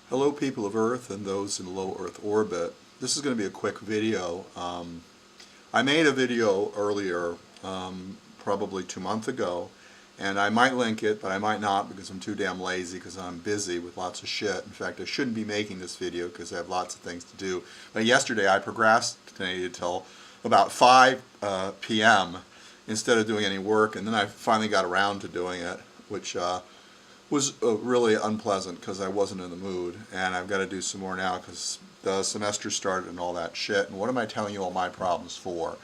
Hello people of Earth and those in low Earth orbit. This is going to be a quick video. I made a video earlier, probably 2 months ago, and I might link it, but I might not because I'm too damn lazy because I'm busy with lots of shit. In fact, I shouldn't be making this video because I have lots of things to do. But yesterday I procrastinated till about 5 p.m. instead of doing any work, and then I finally got around to doing it, which was really unpleasant because I wasn't in the mood, and I've got to do some more now because the semester started and all that shit. And what am I telling you all my problems for?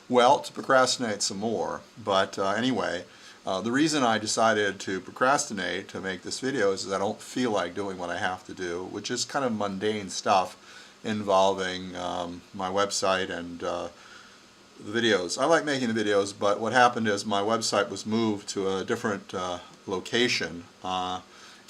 Well, to procrastinate some more. But anyway, the reason I decided to procrastinate to make this video is that I don't feel like doing what I have to do, which is kind of mundane stuff involving my website and the videos. I like making the videos, but what happened is my website was moved to a different location,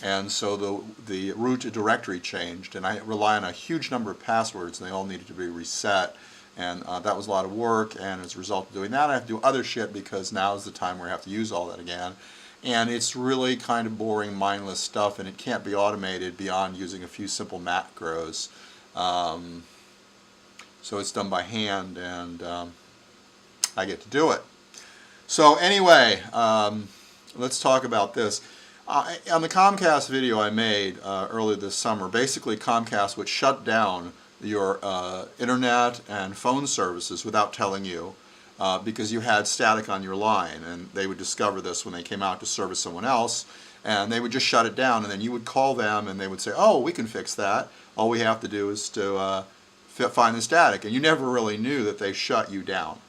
and so the root directory changed, and I rely on a huge number of passwords, and they all needed to be reset, and that was a lot of work, and as a result of doing that I have to do other shit because now is the time where I have to use all that again, and it's really kind of boring, mindless stuff, and it can't be automated beyond using a few simple macros. So it's done by hand, and I get to do it. So anyway, let's talk about this. On the Comcast video I made earlier this summer, basically Comcast would shut down your internet and phone services without telling you because you had static on your line, and they would discover this when they came out to service someone else, and they would just shut it down, and then you would call them and they would say, oh, we can fix that. All we have to do is to find the static, and you never really knew that they shut you down.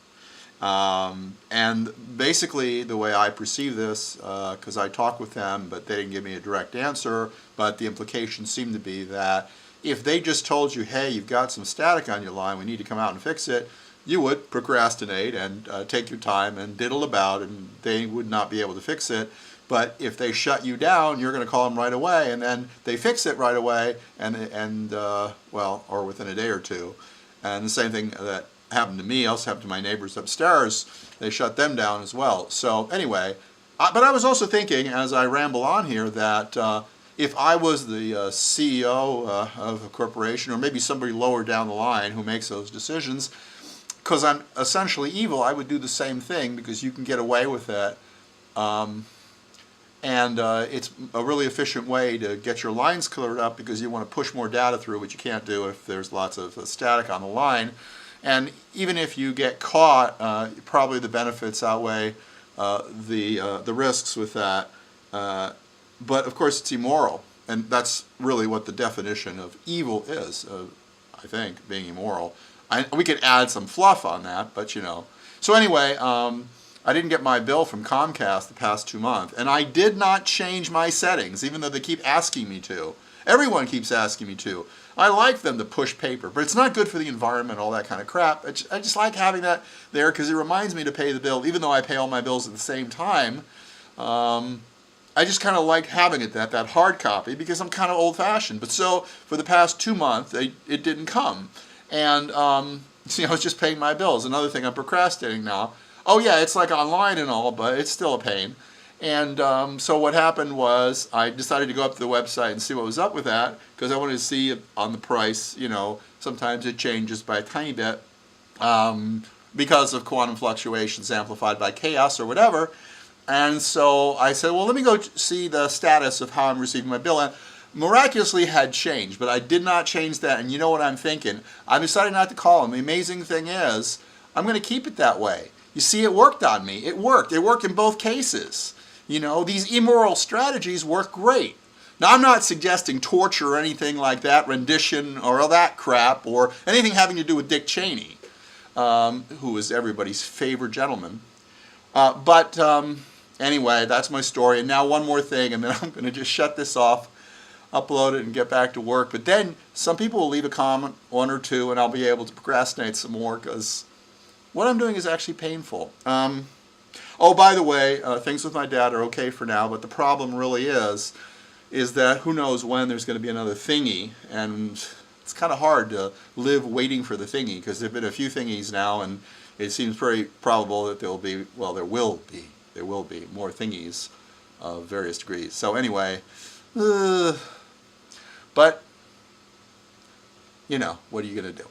And basically the way I perceive this, because I talked with them but they didn't give me a direct answer, but the implication seemed to be that if they just told you, hey, you've got some static on your line, we need to come out and fix it, you would procrastinate and take your time and diddle about, and they would not be able to fix it. But if they shut you down, you're going to call them right away, and then they fix it right away, and well, or within a day or two. And the same thing that happened to me also happened to my neighbors upstairs. They shut them down as well. So anyway, but I was also thinking as I ramble on here that if I was the CEO of a corporation, or maybe somebody lower down the line who makes those decisions, because I'm essentially evil, I would do the same thing because you can get away with it. And it's a really efficient way to get your lines cleared up because you want to push more data through, which you can't do if there's lots of static on the line. And even if you get caught, probably the benefits outweigh the risks with that. But of course it's immoral, and that's really what the definition of evil is, I think, being immoral. We could add some fluff on that, but you know. So anyway, I didn't get my bill from Comcast the past 2 months, and I did not change my settings, even though they keep asking me to. Everyone keeps asking me to. I like them to push paper, but it's not good for the environment, all that kind of crap. I just like having that there because it reminds me to pay the bill, even though I pay all my bills at the same time. I just kind of like having it, that hard copy, because I'm kind of old-fashioned. But so, for the past 2 months, it didn't see, I was just paying my bills. Another thing, I'm procrastinating now. Oh yeah, it's like online and all, but it's still a pain. And so what happened was I decided to go up to the website and see what was up with that, because I wanted to see on the price, you know, sometimes it changes by a tiny bit because of quantum fluctuations amplified by chaos or whatever. And so I said, well, let me go see the status of how I'm receiving my bill. And miraculously had changed, but I did not change that. And you know what I'm thinking? I decided not to call him. The amazing thing is, I'm going to keep it that way. You see, it worked on me. It worked. It worked in both cases. You know, these immoral strategies work great. Now, I'm not suggesting torture or anything like that, rendition or all that crap, or anything having to do with Dick Cheney, who is everybody's favorite gentleman. But anyway, that's my story. And now one more thing, and then I'm going to just shut this off, upload it, and get back to work. But then some people will leave a comment, one or two, and I'll be able to procrastinate some more, because what I'm doing is actually painful. Oh, by the way, things with my dad are okay for now, but the problem really is that who knows when there's going to be another thingy, and it's kind of hard to live waiting for the thingy, because there have been a few thingies now, and it seems very probable that there will be more thingies of various degrees. So anyway, but you know, what are you going to do?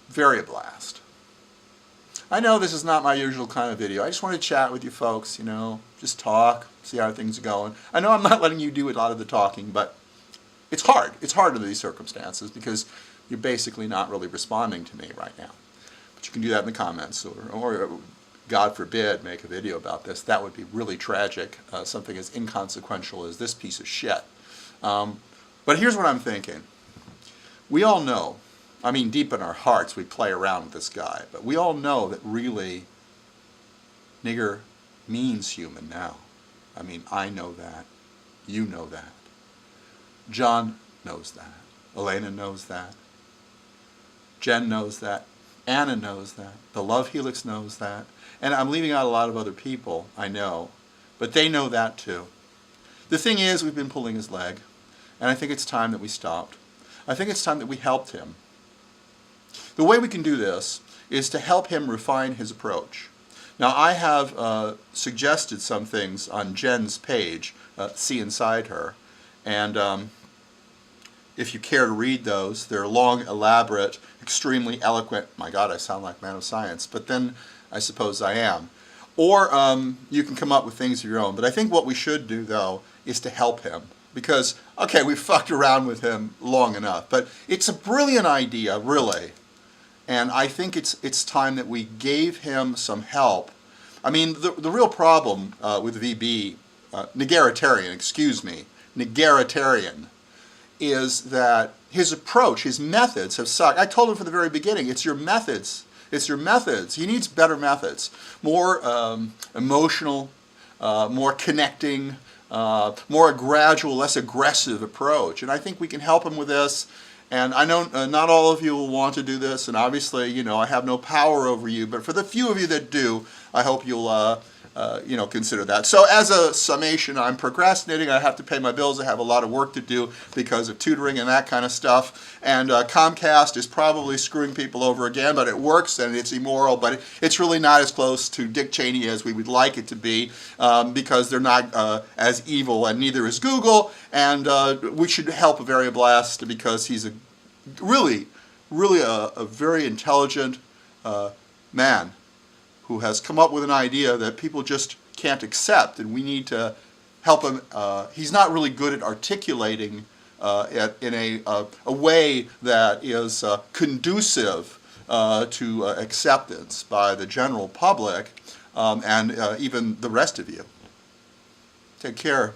Very a blast. I know this is not my usual kind of video. I just want to chat with you folks, you know, just talk, see how things are going. I know I'm not letting you do a lot of the talking, but it's hard. It's hard under these circumstances because you're basically not really responding to me right now. But you can do that in the comments, or God forbid, make a video about this. That would be really tragic, something as inconsequential as this piece of shit. But here's what I'm thinking. We all know, I mean, deep in our hearts, we play around with this guy, but we all know that really nigger means human now. I mean, I know that. You know that. John knows that. Elena knows that. Jen knows that. Anna knows that. The Love Helix knows that. And I'm leaving out a lot of other people, I know, but they know that too. The thing is, we've been pulling his leg, and I think it's time that we stopped. I think it's time that we helped him. The way we can do this is to help him refine his approach. Now, I have suggested some things on Jen's page, See Inside Her, and if you care to read those, they're long, elaborate, extremely eloquent. My God, I sound like man of science, but then I suppose I am. Or you can come up with things of your own. But I think what we should do, though, is to help him. Because, okay, we've fucked around with him long enough, but it's a brilliant idea, really. And I think it's time that we gave him some help. I mean, the real problem with VB, Niggeritarian, excuse me, Niggeritarian, is that his approach, his methods have sucked. I told him from the very beginning, it's your methods. It's your methods. He needs better methods. More emotional, more connecting, more a gradual, less aggressive approach. And I think we can help him with this. And I know not all of you will want to do this, and obviously, you know, I have no power over you, but for the few of you that do, I hope you'll, you know, consider that. So as a summation, I'm procrastinating. I have to pay my bills. I have a lot of work to do because of tutoring and that kind of stuff. And Comcast is probably screwing people over again, but it works and it's immoral, but it's really not as close to Dick Cheney as we would like it to be because they're not as evil, and neither is Google. And we should help Very Blast because he's a really a very intelligent man who has come up with an idea that people just can't accept, and we need to help him. He's not really good at articulating in a way that is conducive to acceptance by the general public and even the rest of you. Take care.